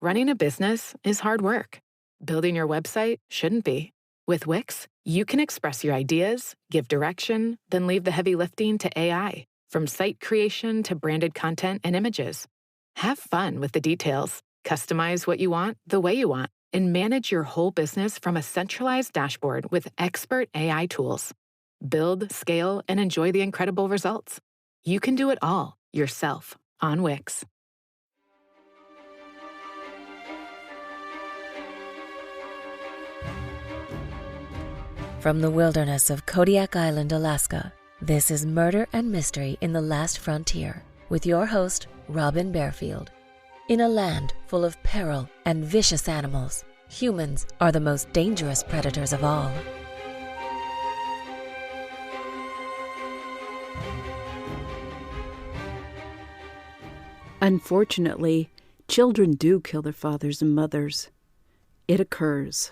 Running a business is hard work. Building your website shouldn't be. With Wix, you can express your ideas, give direction, then leave the heavy lifting to AI, from site creation to branded content and images. Have fun with the details. Customize what you want the way you want, and manage your whole business from a centralized dashboard with expert AI tools. Build, scale, and enjoy the incredible results. You can do it all yourself on Wix. From the wilderness of Kodiak Island, Alaska, this is Murder and Mystery in the Last Frontier with your host, Robin Barefield. In a land full of peril and vicious animals, humans are the most dangerous predators of all. Unfortunately, children do kill their fathers and mothers. It occurs.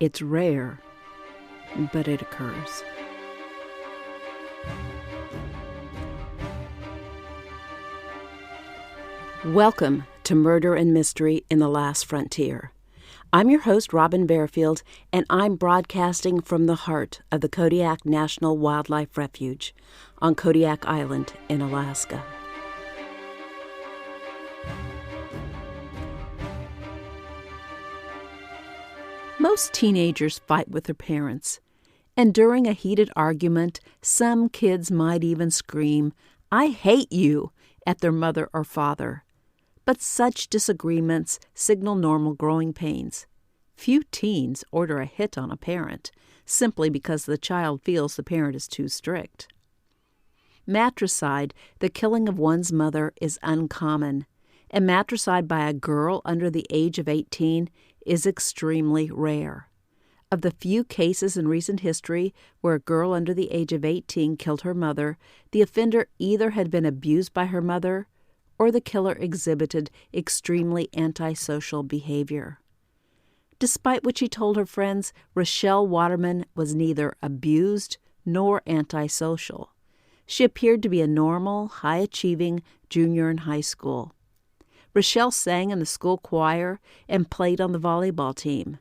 It's rare, but it occurs. Welcome to Murder and Mystery in the Last Frontier. I'm your host, Robin Barefield, and I'm broadcasting from the heart of the Kodiak National Wildlife Refuge on Kodiak Island in Alaska. Most teenagers fight with their parents, and during a heated argument, some kids might even scream, "I hate you," at their mother or father. But such disagreements signal normal growing pains. Few teens order a hit on a parent, simply because the child feels the parent is too strict. Matricide, the killing of one's mother, is uncommon, and matricide by a girl under the age of 18 is extremely rare. Of the few cases in recent history where a girl under the age of 18 killed her mother, the offender either had been abused by her mother or the killer exhibited extremely antisocial behavior. Despite what she told her friends, Rochelle Waterman was neither abused nor antisocial. She appeared to be a normal, high-achieving junior in high school. Rochelle sang in the school choir and played on the volleyball team.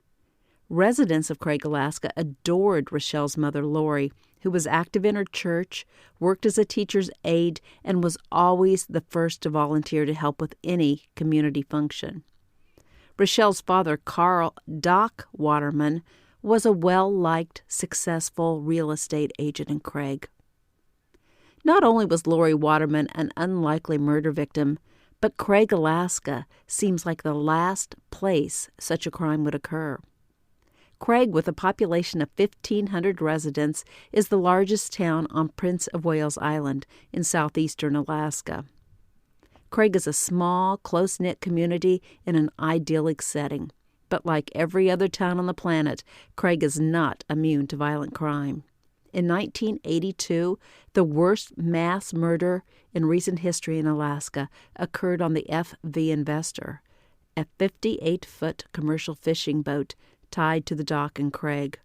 Residents of Craig, Alaska adored Rochelle's mother, Lori, who was active in her church, worked as a teacher's aide, and was always the first to volunteer to help with any community function. Rochelle's father, Carl Doc Waterman, was a well-liked, successful real estate agent in Craig. Not only was Lori Waterman an unlikely murder victim, but Craig, Alaska seems like the last place such a crime would occur. Craig, with a population of 1,500 residents, is the largest town on Prince of Wales Island in southeastern Alaska. Craig is a small, close-knit community in an idyllic setting, but like every other town on the planet, Craig is not immune to violent crime. In 1982, the worst mass murder in recent history in Alaska occurred on the FV Investor, a 58-foot commercial fishing boat tied to the dock in Craig.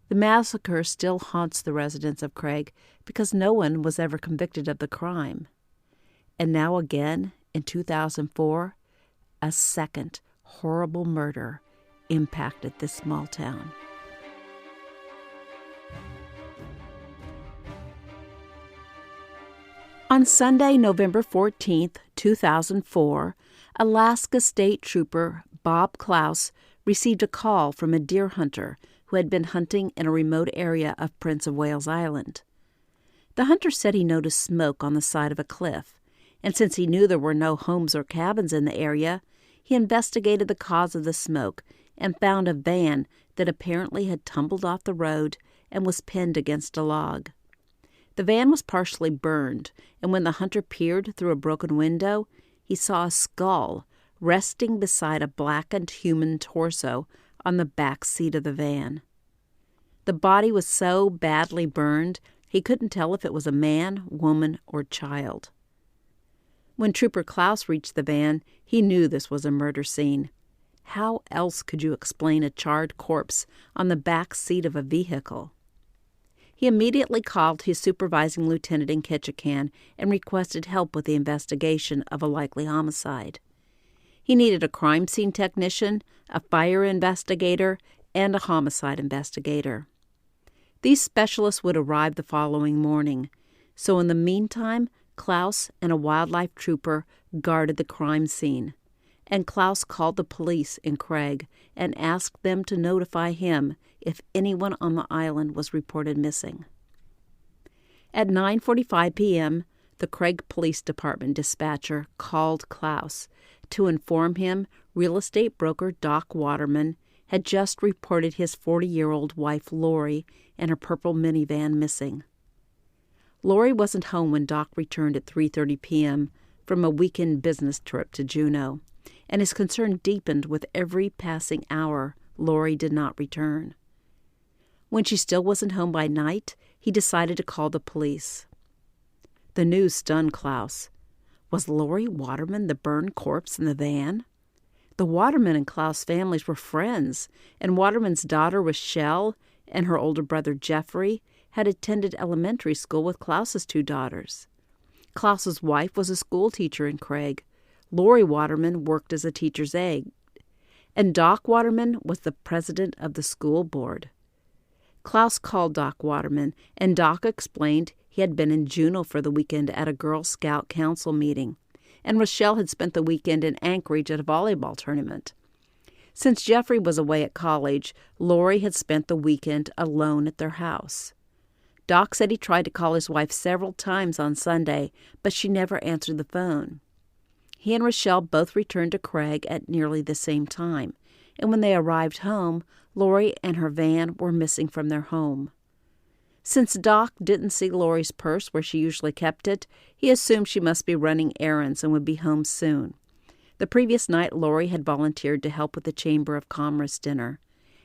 The massacre still haunts the residents of Craig because no one was ever convicted of the crime. And now again, in 2004, a second horrible murder impacted this small town. On Sunday, November 14, 2004, Alaska State Trooper Bob Klaus received a call from a deer hunter who had been hunting in a remote area of Prince of Wales Island. The hunter said he noticed smoke on the side of a cliff, and since he knew there were no homes or cabins in the area, he investigated the cause of the smoke and found a van that apparently had tumbled off the road and was pinned against a log. The van was partially burned, and when the hunter peered through a broken window, he saw a skull resting beside a blackened human torso on the back seat of the van. The body was so badly burned, he couldn't tell if it was a man, woman, or child. When Trooper Klaus reached the van, he knew this was a murder scene. How else could you explain a charred corpse on the back seat of a vehicle? He immediately called his supervising lieutenant in Ketchikan and requested help with the investigation of a likely homicide. He needed a crime scene technician, a fire investigator, and a homicide investigator. These specialists would arrive the following morning, so in the meantime, Klaus and a wildlife trooper guarded the crime scene, and Klaus called the police in Craig and asked them to notify him if anyone on the island was reported missing. At 9:45 p.m., the Craig Police Department dispatcher called Klaus to inform him real estate broker Doc Waterman had just reported his 40-year-old wife Lori and her purple minivan missing. Lori wasn't home when Doc returned at 3:30 p.m. from a weekend business trip to Juneau, and his concern deepened with every passing hour Lori did not return. When she still wasn't home by night, he decided to call the police. The news stunned Klaus. Was Lori Waterman the burned corpse in the van? The Waterman and Klaus families were friends, and Waterman's daughter Rochelle and her older brother Jeffrey had attended elementary school with Klaus's two daughters. Klaus's wife was a school teacher in Craig. Lori Waterman worked as a teacher's aide, and Doc Waterman was the president of the school board. Klaus called Doc Waterman, and Doc explained he had been in Juneau for the weekend at a Girl Scout Council meeting, and Rochelle had spent the weekend in Anchorage at a volleyball tournament. Since Jeffrey was away at college, Lori had spent the weekend alone at their house. Doc said he tried to call his wife several times on Sunday, but she never answered the phone. He and Rochelle both returned to Craig at nearly the same time, and when they arrived home, Lori and her van were missing from their home. Since Doc didn't see Lori's purse where she usually kept it, he assumed she must be running errands and would be home soon. The previous night, Lori had volunteered to help with the Chamber of Commerce dinner,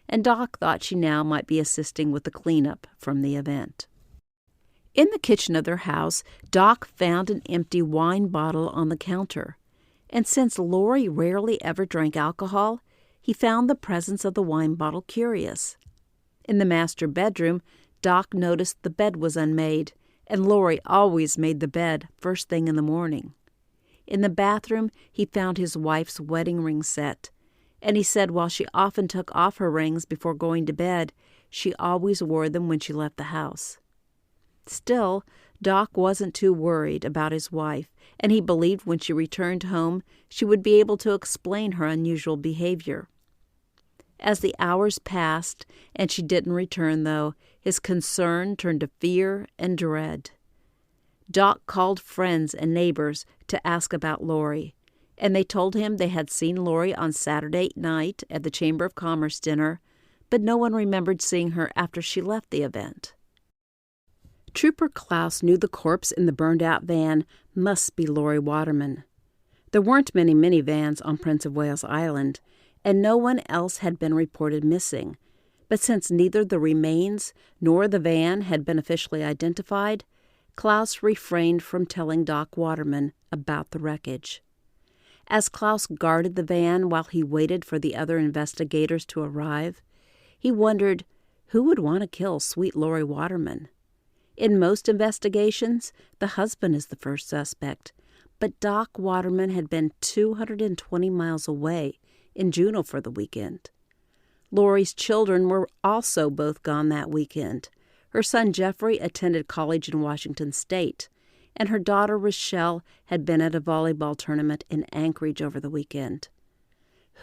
and Doc thought she now might be assisting with the cleanup from the event. In the kitchen of their house, Doc found an empty wine bottle on the counter, and since Lori rarely ever drank alcohol, he found the presence of the wine bottle curious. In the master bedroom, Doc noticed the bed was unmade, and Lori always made the bed first thing in the morning. In the bathroom, he found his wife's wedding ring set, and he said while she often took off her rings before going to bed, she always wore them when she left the house. Still, Doc wasn't too worried about his wife, and he believed when she returned home, she would be able to explain her unusual behavior. As the hours passed and she didn't return, though, his concern turned to fear and dread. Doc called friends and neighbors to ask about Lori, and they told him they had seen Lori on Saturday night at the Chamber of Commerce dinner, but no one remembered seeing her after she left the event. Trooper Klaus knew the corpse in the burned-out van must be Lori Waterman. There weren't many minivans on Prince of Wales Island, and no one else had been reported missing. But since neither the remains nor the van had been officially identified, Klaus refrained from telling Doc Waterman about the wreckage. As Klaus guarded the van while he waited for the other investigators to arrive, he wondered who would want to kill sweet Lori Waterman. In most investigations, the husband is the first suspect, but Doc Waterman had been 220 miles away in Juneau for the weekend. Lori's children were also both gone that weekend. Her son Jeffrey attended college in Washington State, and her daughter Rochelle had been at a volleyball tournament in Anchorage over the weekend.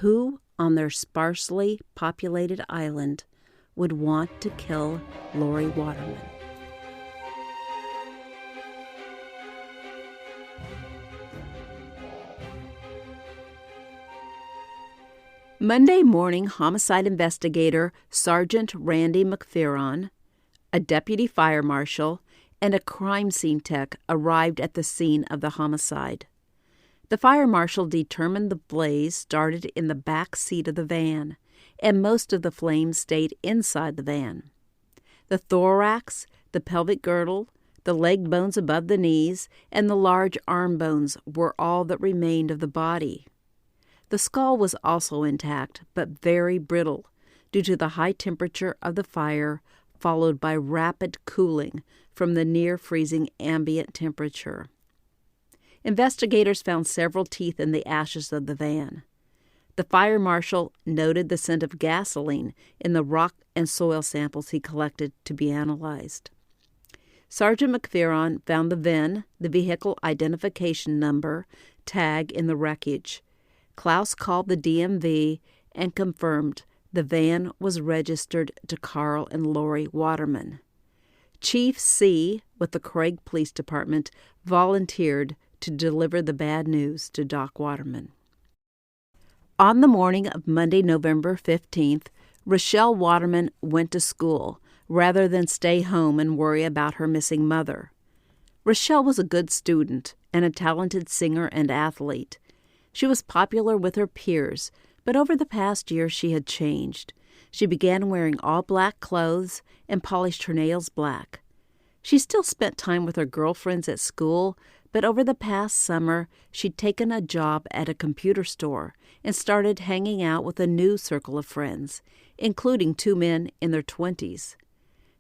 Who, on their sparsely populated island, would want to kill Lori Waterman? Monday morning, homicide investigator Sergeant Randy McPherron, a deputy fire marshal, and a crime scene tech arrived at the scene of the homicide. The fire marshal determined the blaze started in the back seat of the van, and most of the flames stayed inside the van. The thorax, the pelvic girdle, the leg bones above the knees, and the large arm bones were all that remained of the body. The skull was also intact, but very brittle, due to the high temperature of the fire, followed by rapid cooling from the near-freezing ambient temperature. Investigators found several teeth in the ashes of the van. The fire marshal noted the scent of gasoline in the rock and soil samples he collected to be analyzed. Sergeant McPheron found the VIN, the vehicle identification number, tag in the wreckage. Klaus called the DMV and confirmed the van was registered to Carl and Lori Waterman. Chief C. with the Craig Police Department volunteered to deliver the bad news to Doc Waterman. On the morning of Monday, November 15th, Rochelle Waterman went to school rather than stay home and worry about her missing mother. Rochelle was a good student and a talented singer and athlete. She was popular with her peers, but over the past year she had changed. She began wearing all black clothes and polished her nails black. She still spent time with her girlfriends at school, but over the past summer she'd taken a job at a computer store and started hanging out with a new circle of friends, including 2 men in their 20s.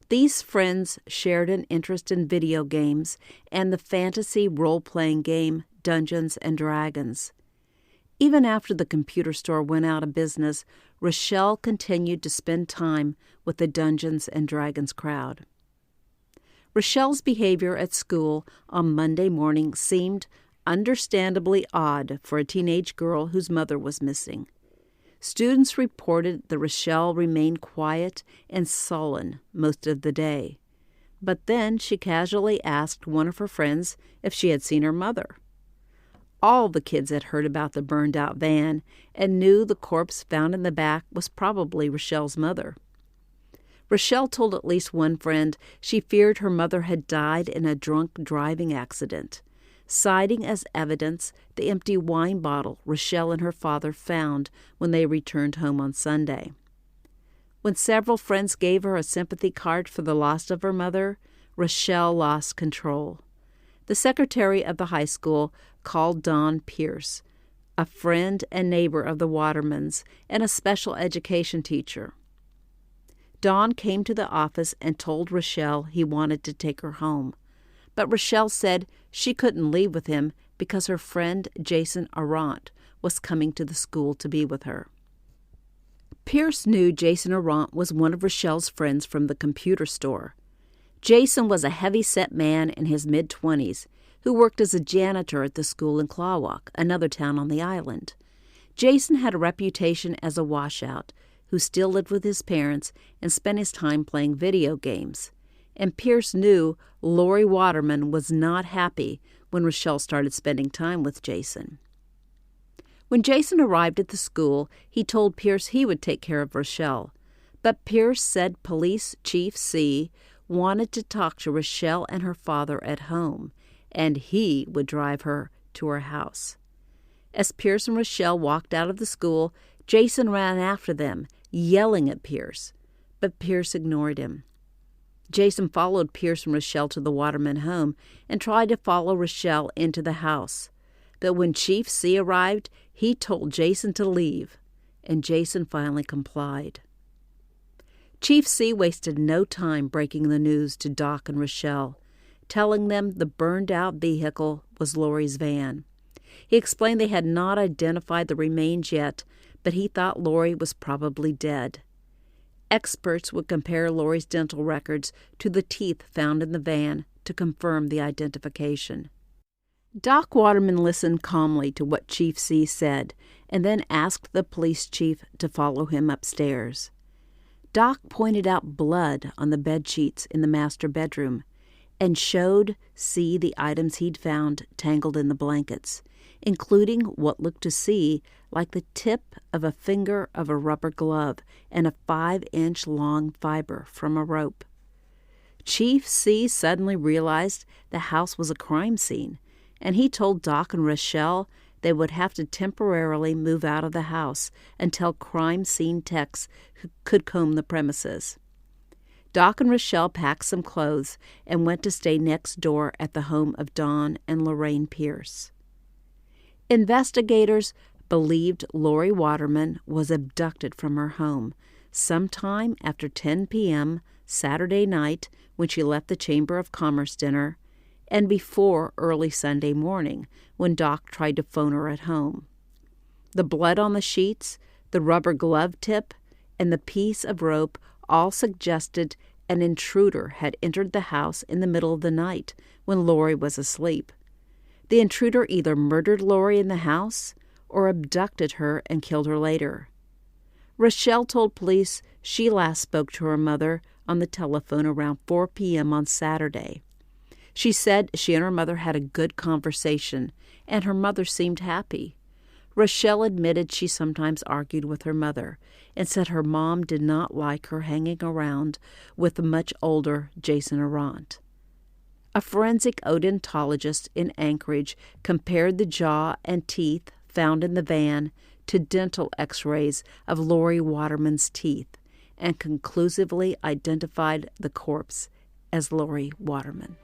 These friends shared an interest in video games and the fantasy role-playing game Dungeons and Dragons. Even after the computer store went out of business, Rochelle continued to spend time with the Dungeons and Dragons crowd. Rochelle's behavior at school on Monday morning seemed understandably odd for a teenage girl whose mother was missing. Students reported that Rochelle remained quiet and sullen most of the day. But then she casually asked one of her friends if she had seen her mother. All the kids had heard about the burned-out van and knew the corpse found in the back was probably Rochelle's mother. Rochelle told at least one friend she feared her mother had died in a drunk driving accident, citing as evidence the empty wine bottle Rochelle and her father found when they returned home on Sunday. When several friends gave her a sympathy card for the loss of her mother, Rochelle lost control. The secretary of the high school called Don Pierce, a friend and neighbor of the Watermans and a special education teacher. Don came to the office and told Rochelle he wanted to take her home, but Rochelle said she couldn't leave with him because her friend Jason Arant was coming to the school to be with her. Pierce knew Jason Arant was one of Rochelle's friends from the computer store. Jason was a heavy-set man in his mid-20s who worked as a janitor at the school in Clawalk, another town on the island. Jason had a reputation as a washout who still lived with his parents and spent his time playing video games. And Pierce knew Lori Waterman was not happy when Rochelle started spending time with Jason. When Jason arrived at the school, he told Pierce he would take care of Rochelle, but Pierce said Police Chief C. wanted to talk to Rochelle and her father at home, and he would drive her to her house. As Pierce and Rochelle walked out of the school, Jason ran after them, yelling at Pierce, but Pierce ignored him. Jason followed Pierce and Rochelle to the Waterman home and tried to follow Rochelle into the house. But when Chief C. arrived, he told Jason to leave, and Jason finally complied. Chief C. wasted no time breaking the news to Doc and Rochelle, telling them the burned-out vehicle was Lori's van. He explained they had not identified the remains yet, but he thought Lori was probably dead. Experts would compare Lori's dental records to the teeth found in the van to confirm the identification. Doc Waterman listened calmly to what Chief C. said and then asked the police chief to follow him upstairs. Doc pointed out blood on the bedsheets in the master bedroom and showed C. the items he'd found tangled in the blankets, including what looked to C. like the tip of a finger of a rubber glove and a 5-inch long fiber from a rope. Chief C. suddenly realized the house was a crime scene, and he told Doc and Rochelle they would have to temporarily move out of the house until crime scene techs could comb the premises. Doc and Rochelle packed some clothes and went to stay next door at the home of Don and Lorraine Pierce. Investigators believed Lori Waterman was abducted from her home sometime after 10 p.m. Saturday night when she left the Chamber of Commerce dinner, and before early Sunday morning when Doc tried to phone her at home. The blood on the sheets, the rubber glove tip, and the piece of rope all suggested an intruder had entered the house in the middle of the night when Lori was asleep. The intruder either murdered Lori in the house or abducted her and killed her later. Rochelle told police she last spoke to her mother on the telephone around 4 p.m. on Saturday. She said she and her mother had a good conversation, and her mother seemed happy. Rochelle admitted she sometimes argued with her mother and said her mom did not like her hanging around with the much older Jason Arant. A forensic odontologist in Anchorage compared the jaw and teeth found in the van to dental x-rays of Lori Waterman's teeth and conclusively identified the corpse as Lori Waterman.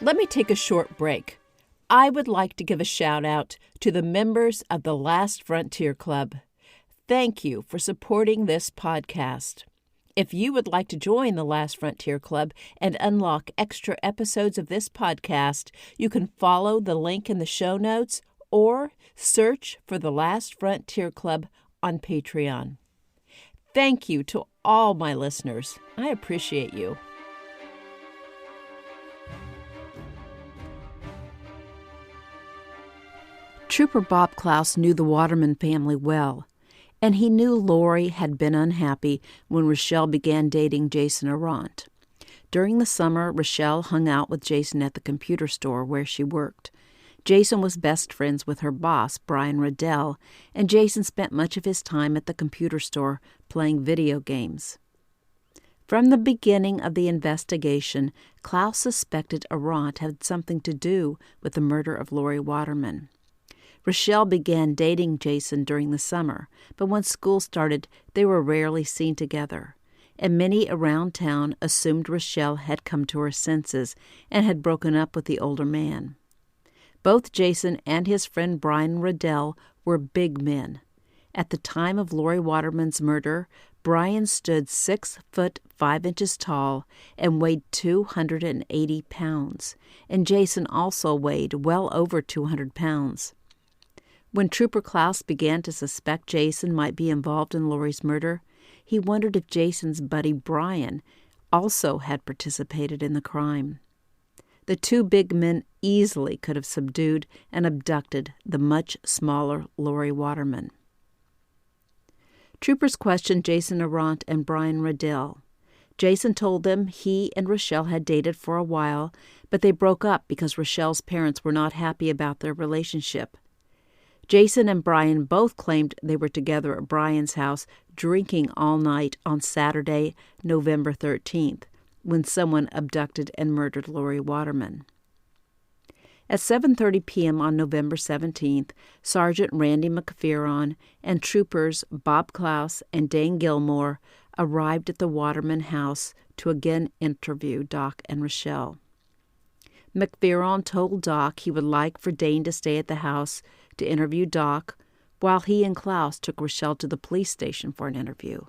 Let me take a short break. I would like to give a shout out to the members of the Last Frontier Club. Thank you for supporting this podcast. If you would like to join the Last Frontier Club and unlock extra episodes of this podcast, you can follow the link in the show notes or search for the Last Frontier Club on Patreon. Thank you to all my listeners. I appreciate you. Trooper Bob Klaus knew the Waterman family well, and he knew Lori had been unhappy when Rochelle began dating Jason Arant. During the summer, Rochelle hung out with Jason at the computer store where she worked. Jason was best friends with her boss, Brian Riddell, and Jason spent much of his time at the computer store playing video games. From the beginning of the investigation, Klaus suspected Arant had something to do with the murder of Lori Waterman. Rochelle began dating Jason during the summer, but when school started, they were rarely seen together, and many around town assumed Rochelle had come to her senses and had broken up with the older man. Both Jason and his friend Brian Riddell were big men. At the time of Lori Waterman's murder, Brian stood 6 foot 5 inches tall and weighed 280 pounds, and Jason also weighed well over 200 pounds. When Trooper Klaus began to suspect Jason might be involved in Lori's murder, he wondered if Jason's buddy Brian also had participated in the crime. The two big men easily could have subdued and abducted the much smaller Lori Waterman. Troopers questioned Jason Arant and Brian Riddell. Jason told them he and Rochelle had dated for a while, but they broke up because Rochelle's parents were not happy about their relationship. Jason and Brian both claimed they were together at Brian's house drinking all night on Saturday, November 13th, when someone abducted and murdered Lori Waterman. At 7:30 p.m. on November 17th, Sergeant Randy McPherron and troopers Bob Klaus and Dane Gilmore arrived at the Waterman house to again interview Doc and Rochelle. McPherron told Doc he would like for Dane to stay at the house to interview Doc, while he and Klaus took Rochelle to the police station for an interview.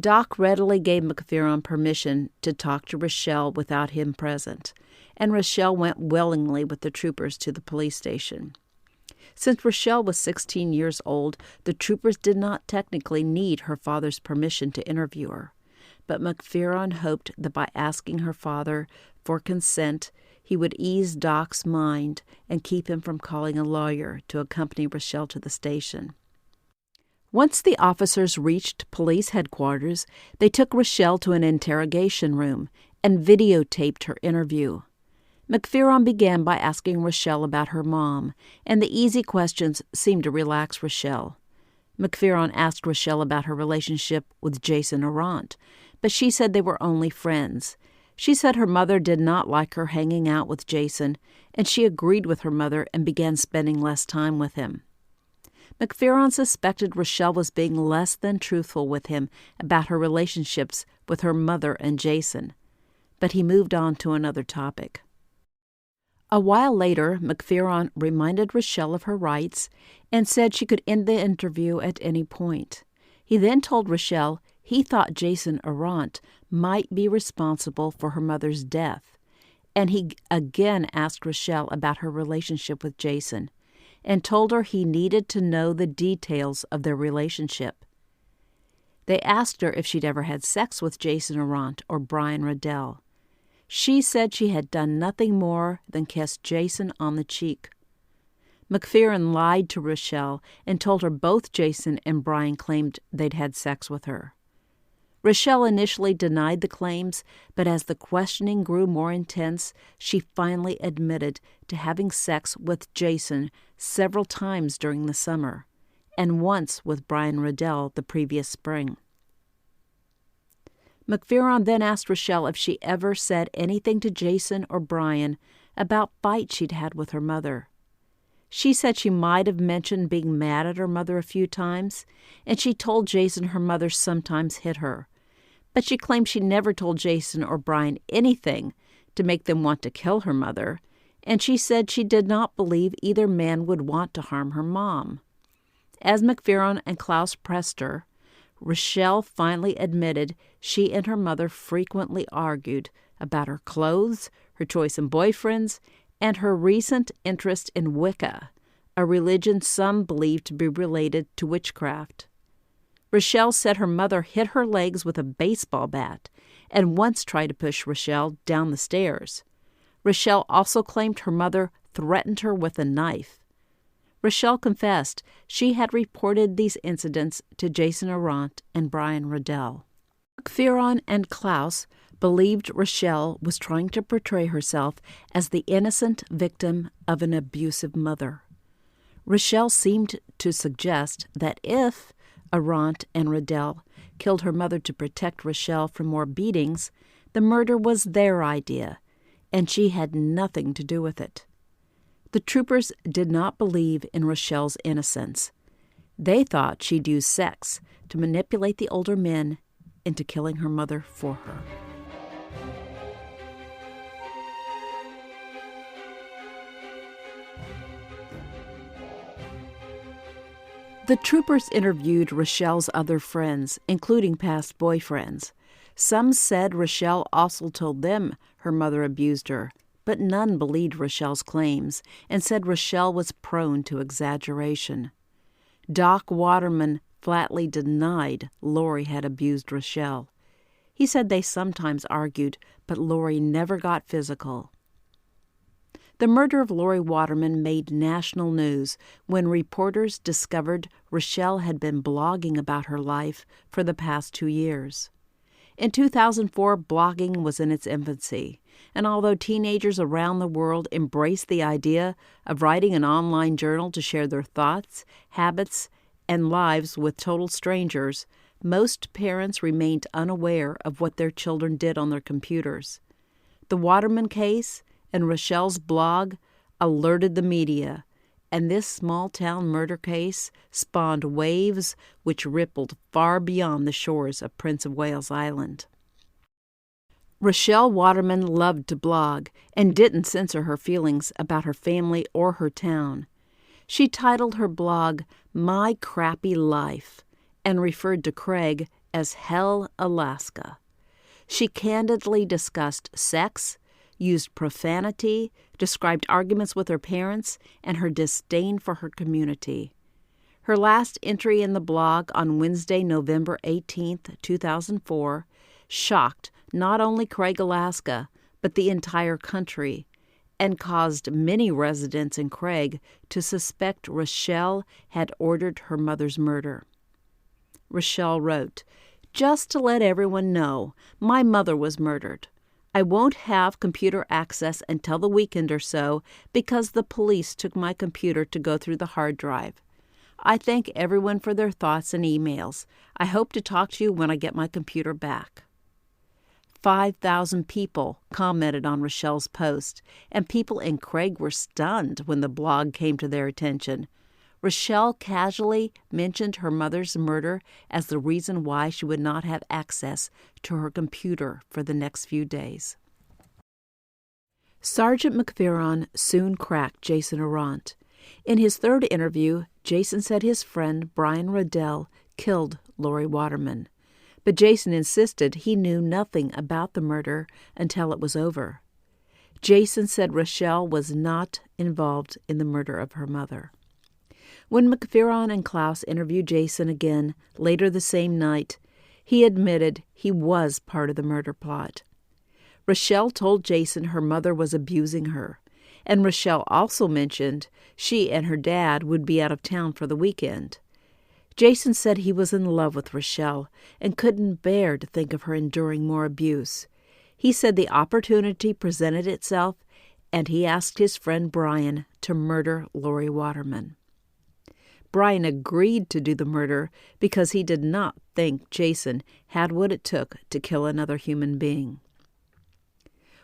Doc readily gave McPherron permission to talk to Rochelle without him present, and Rochelle went willingly with the troopers to the police station. Since Rochelle was 16 years old, the troopers did not technically need her father's permission to interview her, but McPherron hoped that by asking her father for consent, he would ease Doc's mind and keep him from calling a lawyer to accompany Rochelle to the station. Once the officers reached police headquarters, they took Rochelle to an interrogation room and videotaped her interview. McPherron began by asking Rochelle about her mom, and the easy questions seemed to relax Rochelle. McPherron asked Rochelle about her relationship with Jason Arant, but she said they were only friends. She said her mother did not like her hanging out with Jason, and she agreed with her mother and began spending less time with him. McPherron suspected Rochelle was being less than truthful with him about her relationships with her mother and Jason, but he moved on to another topic. A while later, McPherron reminded Rochelle of her rights and said she could end the interview at any point. He then told Rochelle he thought Jason Arant might be responsible for her mother's death, and he again asked Rochelle about her relationship with Jason and told her he needed to know the details of their relationship. They asked her if she'd ever had sex with Jason Arant or Brian Riddell. She said she had done nothing more than kiss Jason on the cheek. McPheron lied to Rochelle and told her both Jason and Brian claimed they'd had sex with her. Rochelle initially denied the claims, but as the questioning grew more intense, she finally admitted to having sex with Jason several times during the summer, and once with Brian Riddell the previous spring. McPheron then asked Rochelle if she ever said anything to Jason or Brian about fights she'd had with her mother. She said she might have mentioned being mad at her mother a few times, and she told Jason her mother sometimes hit her. But she claimed she never told Jason or Brian anything to make them want to kill her mother, and she said she did not believe either man would want to harm her mom. As McPheron and Klaus pressed her, Rochelle finally admitted she and her mother frequently argued about her clothes, her choice in boyfriends, and her recent interest in Wicca, a religion some believe to be related to witchcraft. Rochelle said her mother hit her legs with a baseball bat and once tried to push Rochelle down the stairs. Rochelle also claimed her mother threatened her with a knife. Rochelle confessed she had reported these incidents to Jason Arant and Brian Riddell. McPheron and Klaus believed Rochelle was trying to portray herself as the innocent victim of an abusive mother. Rochelle seemed to suggest that if Arant and Riddell killed her mother to protect Rochelle from more beatings, the murder was their idea, and she had nothing to do with it. The troopers did not believe in Rochelle's innocence. They thought she'd used sex to manipulate the older men into killing her mother for her. The troopers interviewed Rochelle's other friends, including past boyfriends. Some said Rochelle also told them her mother abused her, but none believed Rochelle's claims and said Rochelle was prone to exaggeration. Doc Waterman flatly denied Lori had abused Rochelle. He said they sometimes argued, but Lori never got physical. The murder of Lori Waterman made national news when reporters discovered Rochelle had been blogging about her life for the past 2 years. In 2004, blogging was in its infancy, and although teenagers around the world embraced the idea of writing an online journal to share their thoughts, habits, and lives with total strangers, most parents remained unaware of what their children did on their computers. The Waterman case and Rochelle's blog alerted the media, and this small-town murder case spawned waves which rippled far beyond the shores of Prince of Wales Island. Rochelle Waterman loved to blog and didn't censor her feelings about her family or her town. She titled her blog My Crappy Life and referred to Craig as Hell, Alaska. She candidly discussed sex, used profanity, described arguments with her parents, and her disdain for her community. Her last entry in the blog on Wednesday, November 18, 2004, shocked not only Craig, Alaska, but the entire country, and caused many residents in Craig to suspect Rochelle had ordered her mother's murder. Rochelle wrote, "Just to let everyone know, my mother was murdered. I won't have computer access until the weekend or so because the police took my computer to go through the hard drive. I thank everyone for their thoughts and emails. I hope to talk to you when I get my computer back." 5,000 people commented on Rochelle's post, and people in Craig were stunned when the blog came to their attention. Rochelle casually mentioned her mother's murder as the reason why she would not have access to her computer for the next few days. Sergeant McPheron soon cracked Jason Arant. In his third interview, Jason said his friend Brian Riddell killed Lori Waterman. but Jason insisted he knew nothing about the murder until it was over. Jason said Rochelle was not involved in the murder of her mother. When McPheron and Klaus interviewed Jason again later the same night, he admitted he was part of the murder plot. Rochelle told Jason her mother was abusing her, and Rochelle also mentioned she and her dad would be out of town for the weekend. Jason said he was in love with Rochelle and couldn't bear to think of her enduring more abuse. He said the opportunity presented itself, and he asked his friend Brian to murder Lori Waterman. Brian agreed to do the murder because he did not think Jason had what it took to kill another human being.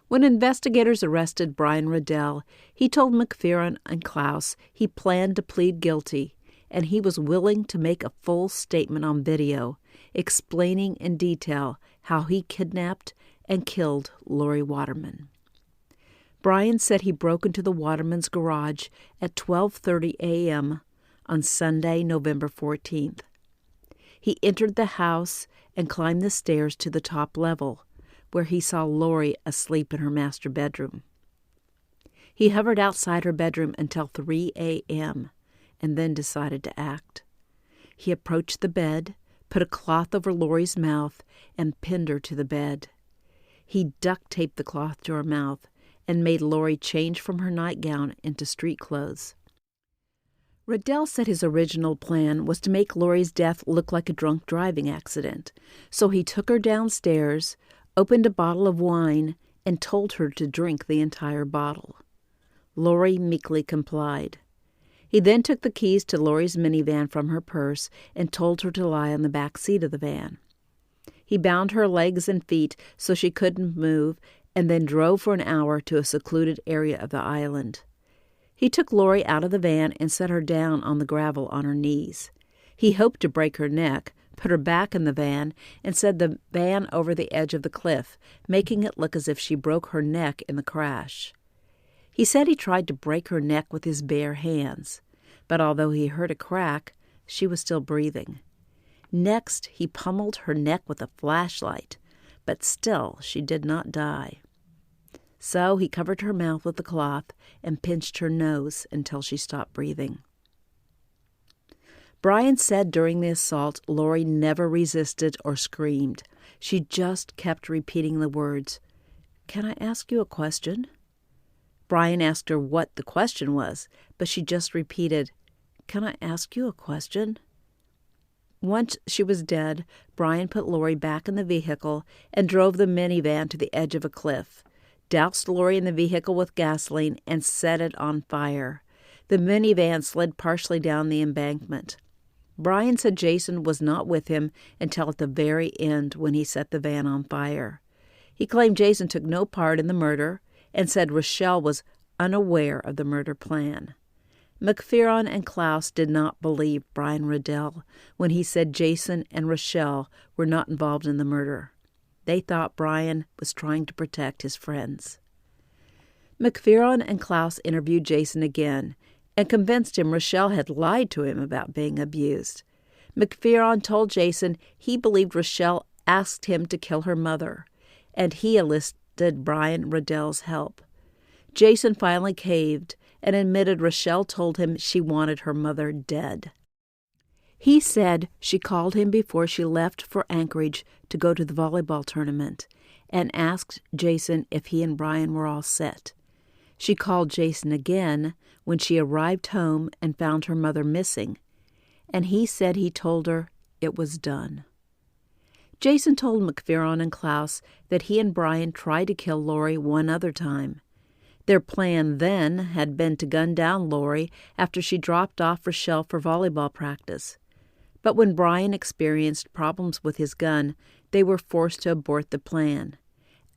When investigators arrested Brian Riddell, he told McPheron and Klaus he planned to plead guilty, and he was willing to make a full statement on video, explaining in detail how he kidnapped and killed Lori Waterman. Brian said he broke into the Watermans' garage at 12:30 a.m. on Sunday, November 14th. He entered the house and climbed the stairs to the top level, where he saw Lori asleep in her master bedroom. He hovered outside her bedroom until 3 a.m. and then decided to act. He approached the bed, put a cloth over Lori's mouth, and pinned her to the bed. He duct-taped the cloth to her mouth and made Lori change from her nightgown into street clothes. Riddell said his original plan was to make Lori's death look like a drunk driving accident, so he took her downstairs, opened a bottle of wine, and told her to drink the entire bottle. Lori meekly complied. He then took the keys to Lori's minivan from her purse and told her to lie on the back seat of the van. He bound her legs and feet so she couldn't move and then drove for an hour to a secluded area of the island. He took Lori out of the van and set her down on the gravel on her knees. He hoped to break her neck, put her back in the van, and set the van over the edge of the cliff, making it look as if she broke her neck in the crash. He said he tried to break her neck with his bare hands, but although he heard a crack, she was still breathing. Next, he pummeled her neck with a flashlight, but still she did not die. So he covered her mouth with the cloth and pinched her nose until she stopped breathing. Brian said during the assault, Lori never resisted or screamed. She just kept repeating the words, "Can I ask you a question?" Brian asked her what the question was, but she just repeated, "Can I ask you a question?" Once she was dead, Brian put Lori back in the vehicle and drove the minivan to the edge of a cliff, doused Lori in the vehicle with gasoline, and set it on fire. The minivan slid partially down the embankment. Brian said Jason was not with him until at the very end when he set the van on fire. He claimed Jason took no part in the murder and said Rochelle was unaware of the murder plan. McPheron and Klaus did not believe Brian Riddell when he said Jason and Rochelle were not involved in the murder. They thought Brian was trying to protect his friends. McPheron and Klaus interviewed Jason again and convinced him Rochelle had lied to him about being abused. McPheron told Jason he believed Rochelle asked him to kill her mother, and he enlisted Brian Riddell's help. Jason finally caved and admitted Rochelle told him she wanted her mother dead. He said she called him before she left for Anchorage to go to the volleyball tournament and asked Jason if he and Brian were all set. She called Jason again when she arrived home and found her mother missing, and he said he told her it was done. Jason told McPheron and Klaus that he and Brian tried to kill Lori one other time. Their plan then had been to gun down Lori after she dropped off Rochelle for volleyball practice. But when Brian experienced problems with his gun, they were forced to abort the plan.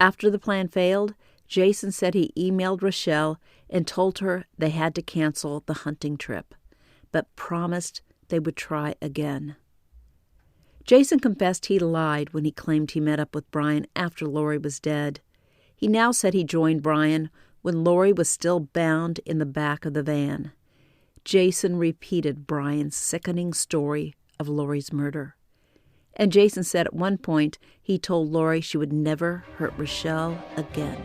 After the plan failed, Jason said he emailed Rochelle and told her they had to cancel the hunting trip, but promised they would try again. Jason confessed he lied when he claimed he met up with Brian after Lori was dead. He now said he joined Brian when Lori was still bound in the back of the van. Jason repeated Brian's sickening story of Lori's murder. And Jason said at one point he told Lori she would never hurt Rochelle again.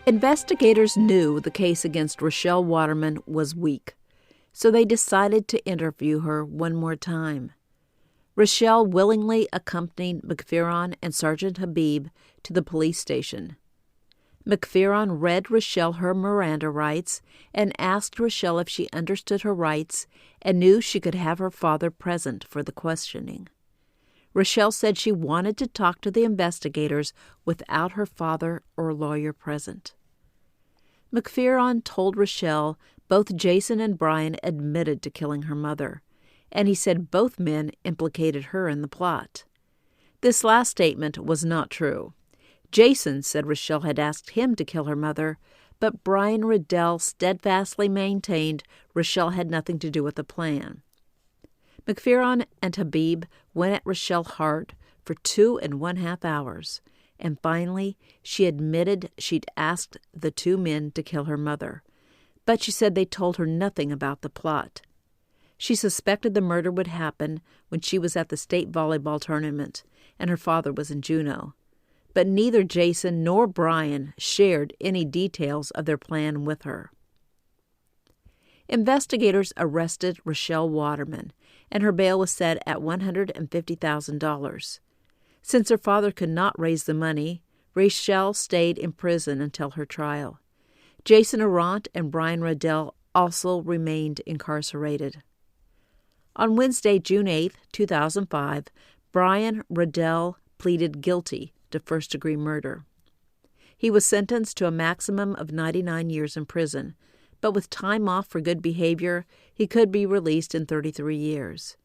Investigators knew the case against Rochelle Waterman was weak, so they decided to interview her one more time. Rochelle willingly accompanied McPheron and Sergeant Habib to the police station. McPheron read Rochelle her Miranda rights and asked Rochelle if she understood her rights and knew she could have her father present for the questioning. Rochelle said she wanted to talk to the investigators without her father or lawyer present. McPheron told Rochelle both Jason and Brian admitted to killing her mother, and he said both men implicated her in the plot. This last statement was not true. Jason said Rochelle had asked him to kill her mother, but Brian Riddell steadfastly maintained Rochelle had nothing to do with the plan. McPheron and Habib went at Rochelle hard for 2.5 hours, and finally she admitted she'd asked the two men to kill her mother, but she said they told her nothing about the plot. She suspected the murder would happen when she was at the state volleyball tournament and her father was in Juneau, but neither Jason nor Brian shared any details of their plan with her. Investigators arrested Rochelle Waterman, and her bail was set at $150,000. Since her father could not raise the money, Rochelle stayed in prison until her trial. Jason Arant and Brian Riddell also remained incarcerated. On Wednesday, June 8, 2005, Brian Riddell pleaded guilty to first-degree murder. He was sentenced to a maximum of 99 years in prison, but with time off for good behavior, he could be released in 33 years.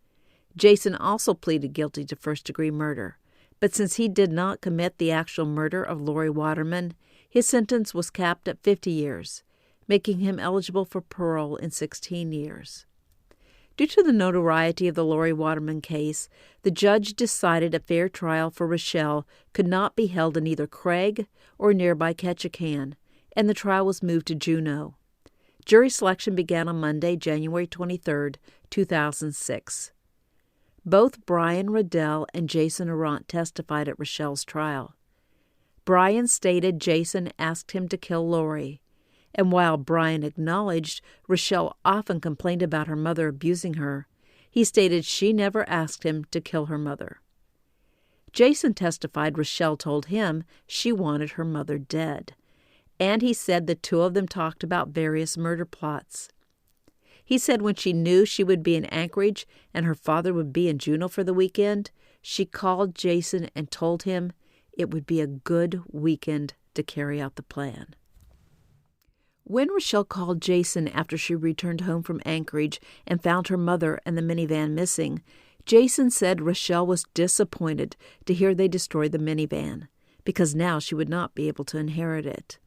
Jason also pleaded guilty to first-degree murder, but since he did not commit the actual murder of Lori Waterman, his sentence was capped at 50 years, making him eligible for parole in 16 years. Due to the notoriety of the Lori Waterman case, the judge decided a fair trial for Rochelle could not be held in either Craig or nearby Ketchikan, and the trial was moved to Juneau. Jury selection began on Monday, January 23, 2006. Both Brian Riddell and Jason Arant testified at Rochelle's trial. Brian stated Jason asked him to kill Lori, and while Brian acknowledged Rochelle often complained about her mother abusing her, he stated she never asked him to kill her mother. Jason testified Rochelle told him she wanted her mother dead, and he said the two of them talked about various murder plots. He said when she knew she would be in Anchorage and her father would be in Juneau for the weekend, she called Jason and told him it would be a good weekend to carry out the plan. When Rochelle called Jason after she returned home from Anchorage and found her mother and the minivan missing, Jason said Rochelle was disappointed to hear they destroyed the minivan, because now she would not be able to inherit it.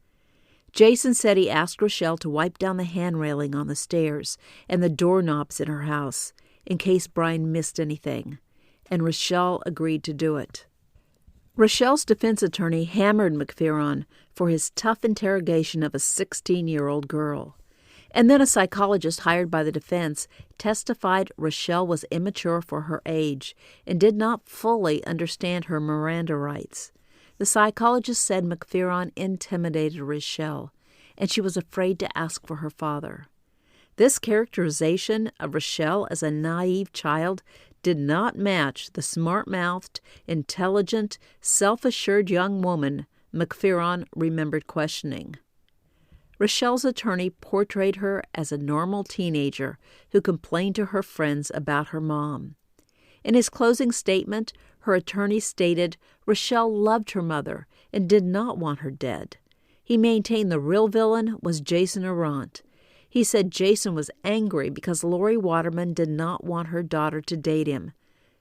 Jason said he asked Rochelle to wipe down the hand railing on the stairs and the doorknobs in her house in case Brian missed anything, and Rochelle agreed to do it. Rochelle's defense attorney hammered McPheron for his tough interrogation of a 16-year-old girl, and then a psychologist hired by the defense testified Rochelle was immature for her age and did not fully understand her Miranda rights. The psychologist said McPheron intimidated Rochelle, and she was afraid to ask for her father. This characterization of Rochelle as a naive child did not match the smart-mouthed, intelligent, self-assured young woman McPheron remembered questioning. Rochelle's attorney portrayed her as a normal teenager who complained to her friends about her mom. In his closing statement, her attorney stated Rochelle loved her mother and did not want her dead. He maintained the real villain was Jason Arant. He said Jason was angry because Lori Waterman did not want her daughter to date him,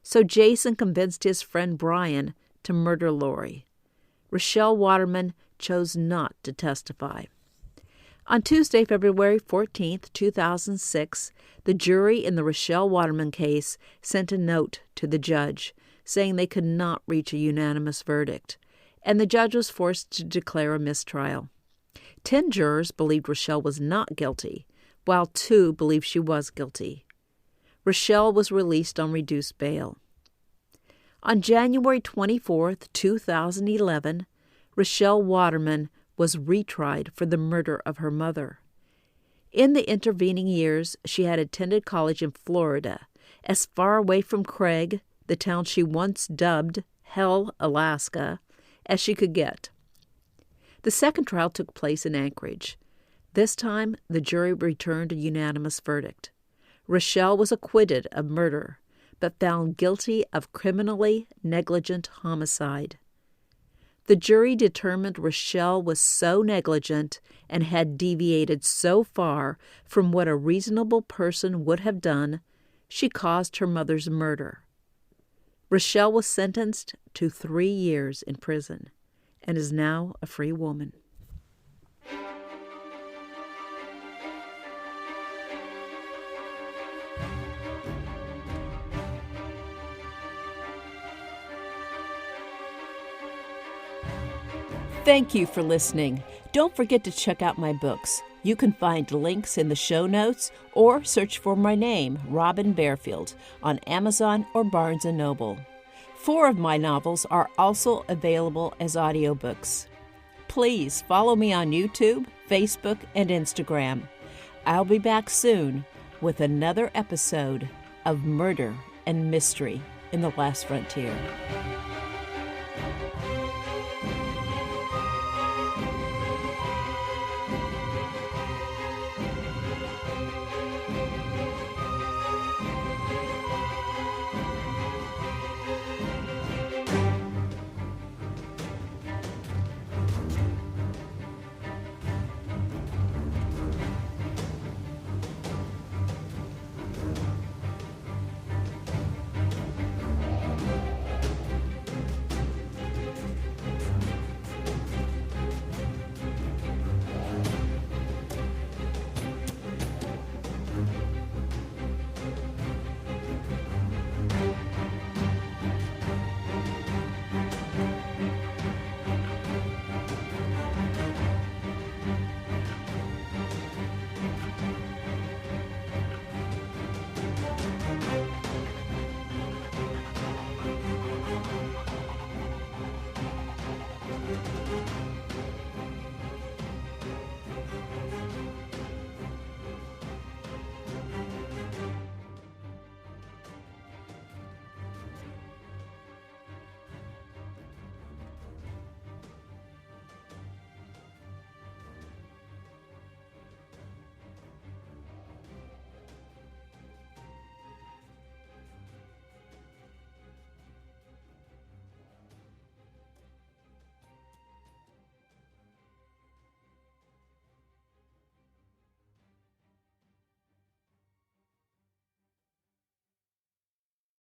so Jason convinced his friend Brian to murder Lori. Rochelle Waterman chose not to testify. On Tuesday, February 14, 2006, the jury in the Rochelle Waterman case sent a note to the judge saying they could not reach a unanimous verdict, and the judge was forced to declare a mistrial. 10 jurors believed Rochelle was not guilty, while 2 believed she was guilty. Rochelle was released on reduced bail. On January 24, 2011, Rochelle Waterman was retried for the murder of her mother. In the intervening years, she had attended college in Florida, as far away from Craig, the town she once dubbed Hell, Alaska, as she could get. The second trial took place in Anchorage. This time, the jury returned a unanimous verdict. Rochelle was acquitted of murder, but found guilty of criminally negligent homicide. The jury determined Rochelle was so negligent and had deviated so far from what a reasonable person would have done, she caused her mother's murder. Rochelle was sentenced to 3 years in prison and is now a free woman. Thank you for listening. Don't forget to check out my books. You can find links in the show notes or search for my name, Robin Barefield, on Amazon or Barnes & Noble. 4 of my novels are also available as audiobooks. Please follow me on YouTube, Facebook, and Instagram. I'll be back soon with another episode of Murder and Mystery in the Last Frontier.